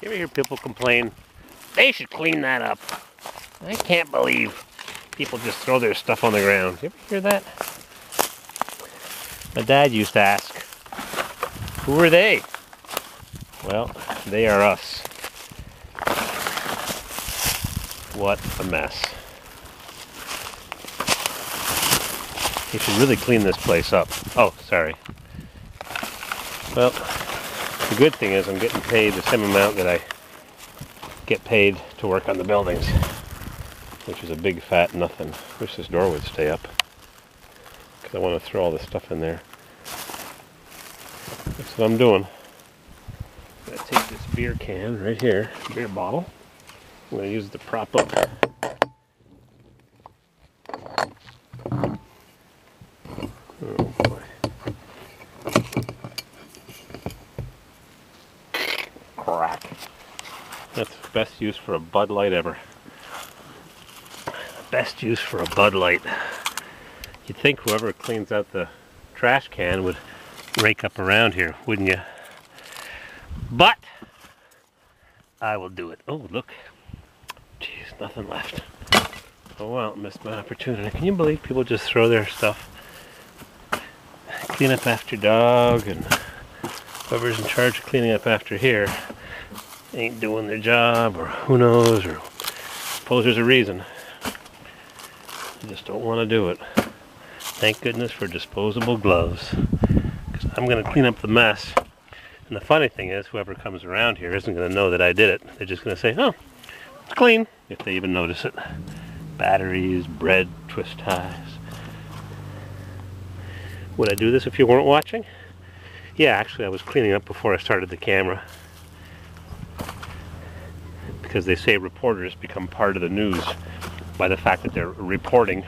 You ever hear people complain, they should clean that up? I can't believe people just throw their stuff on the ground. You ever hear that? My dad used to ask, who are they? Well, they are us. What a mess. You should really clean this place up. Oh, sorry. Well, the good thing is I'm getting paid the same amount that I get paid to work on the buildings, which is a big fat nothing. Wish this door would stay up, because I want to throw all this stuff in there. That's what I'm doing. I'm going to take this beer can right here, beer bottle. I'm going to use it to prop up. Oh boy. Crack. That's the best use for a Bud Light ever. Best use for a Bud Light. You'd think whoever cleans out the trash can would rake up around here, wouldn't you? But I will do it. Oh, look. Jeez, nothing left. Oh well, missed my opportunity. Can you believe people just throw their stuff? Clean up after dog, and whoever's in charge of cleaning up after here ain't doing their job, or who knows, or suppose there's a reason. I just don't want to do it. Thank goodness for disposable gloves, because I'm going to clean up the mess. And the funny thing is, whoever comes around here isn't going to know that I did it. They're just going to say, oh, it's clean, if they even notice it. Batteries, bread, twist ties. Would I do this if you weren't watching? Yeah, actually I was cleaning up before I started the camera. Because they say reporters become part of the news by the fact that they're reporting.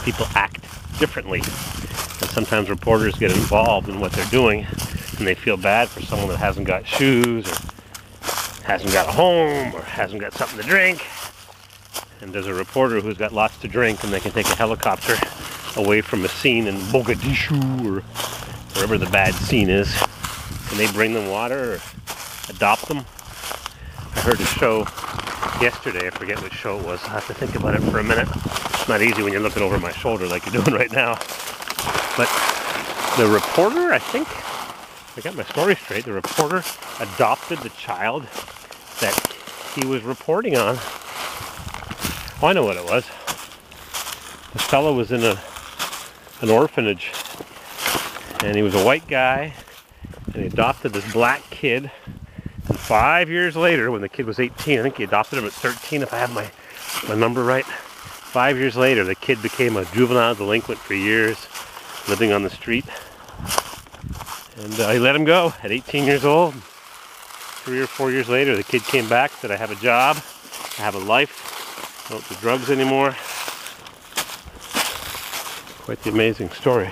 People act differently. And sometimes reporters get involved in what they're doing, and they feel bad for someone that hasn't got shoes, or hasn't got a home, or hasn't got something to drink. And there's a reporter who's got lots to drink, and they can take a helicopter away from a scene in Mogadishu or wherever the bad scene is. Can they bring them water or adopt them? I heard a show yesterday, I forget which show it was. I have to think about it for a minute. It's not easy when you're looking over my shoulder like you're doing right now. But the reporter, I think, I got my story straight, the reporter adopted the child that he was reporting on. Oh, I know what it was. This fellow was in an orphanage, and he was a white guy, and he adopted this black kid. And 5 years later, when the kid was 18, I think he adopted him at 13, if I have my number right. 5 years later, the kid became a juvenile delinquent for years, living on the street. And he let him go at 18 years old. 3 or 4 years later, the kid came back, said, I have a job, I have a life, I don't do drugs anymore. Quite the amazing story.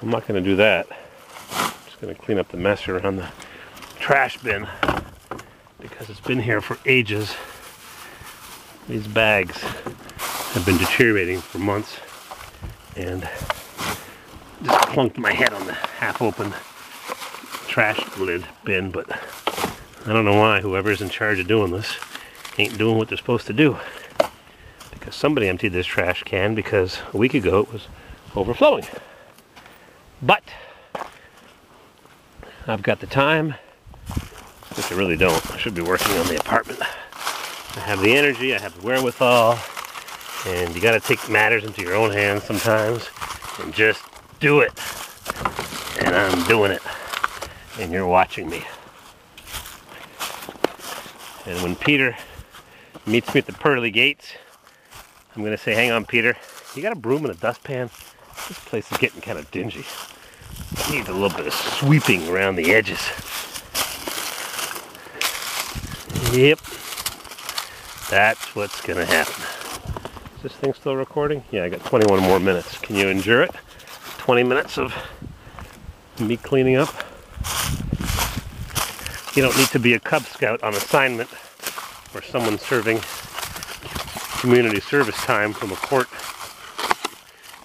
I'm not going to do that. I'm just going to clean up the mess around the trash bin, because it's been here for ages. These bags have been deteriorating for months, and just clunked my head on the half-open trash lid bin, but I don't know why whoever's in charge of doing this ain't doing what they're supposed to do. Because somebody emptied this trash can, because a week ago it was overflowing. But I've got the time, which I really don't. I should be working on the apartment. I have the energy, I have the wherewithal, and you gotta take matters into your own hands sometimes and just do it. And I'm doing it. And you're watching me. And when Peter meets me at the pearly gates, I'm gonna say, hang on, Peter, you got a broom and a dustpan? This place is getting kind of dingy. It needs a little bit of sweeping around the edges. Yep, that's what's gonna happen. Is this thing still recording? Yeah, I got 21 more minutes. Can you endure it? 20 minutes of me cleaning up. You don't need to be a Cub Scout on assignment or someone serving community service time from a court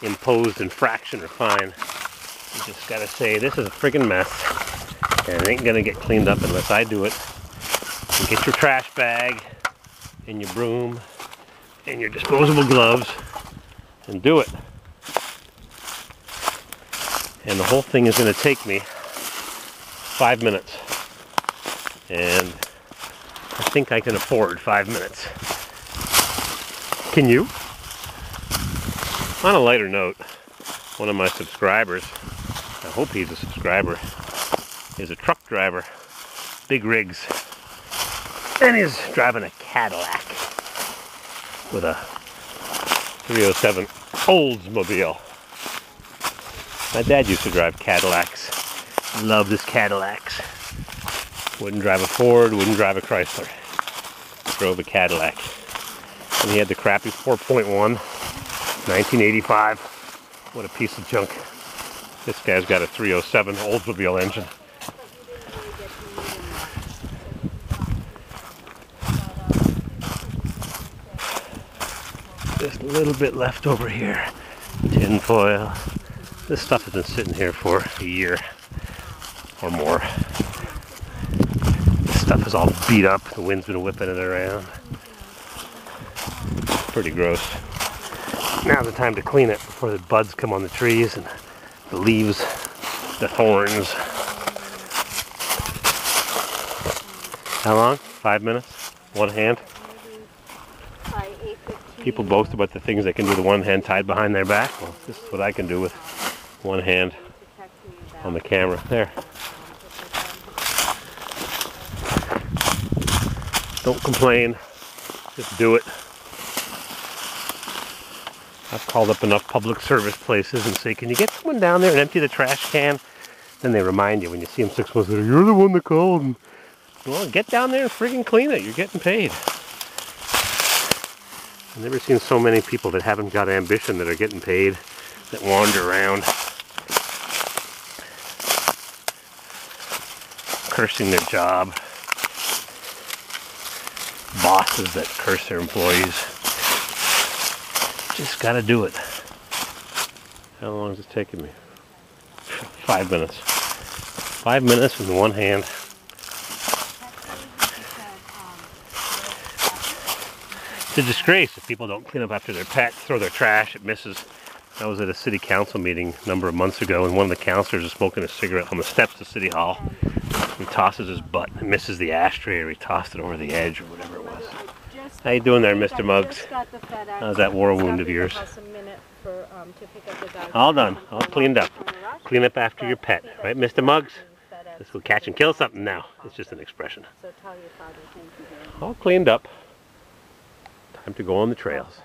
imposed infraction or fine. You just gotta say, this is a friggin' mess. And it ain't gonna get cleaned up unless I do it. You get your trash bag and your broom and your disposable gloves and do it. And the whole thing is gonna take me 5 minutes. And I think I can afford 5 minutes. Can you? On a lighter note, one of my subscribers, I hope he's a subscriber, is a truck driver, big rigs, and he's driving a Cadillac with a 307 Oldsmobile. My dad used to drive Cadillacs. Loved his Cadillacs. Wouldn't drive a Ford, wouldn't drive a Chrysler. Drove a Cadillac. And he had the crappy 4.1, 1985. What a piece of junk. This guy's got a 307 Oldsmobile engine. Just a little bit left over here. Tin foil. This stuff has been sitting here for a year or more. This stuff is all beat up. The wind's been whipping it around. Pretty gross. Now's the time to clean it before the buds come on the trees and the leaves, the thorns. How long? 5 minutes? One hand? People boast about the things they can do with one hand tied behind their back. Well, this is what I can do with one hand on the camera. There. Don't complain. Just do it. I've called up enough public service places and say, can you get someone down there and empty the trash can? Then they remind you when you see them 6 months later, you're the one that called. And, well, get down there and friggin' clean it. You're getting paid. I've never seen so many people that haven't got ambition that are getting paid, that wander around cursing their job. Bosses that curse their employees. Just gotta do it. How long is it taking me? 5 minutes. 5 minutes with one hand. It's a disgrace if people don't clean up after their pets, throw their trash, it misses. I was at a city council meeting a number of months ago and one of the councilors was smoking a cigarette on the steps of City Hall. He tosses his butt and misses the ashtray or he tossed it over the edge or whatever it was. How you doing there, Mr. Muggs? How's that war wound of yours? All done. All cleaned up. Clean up after your pet. Right, Mr. Muggs? This will catch and kill something now. It's just an expression. All cleaned up. Time to go on the trails.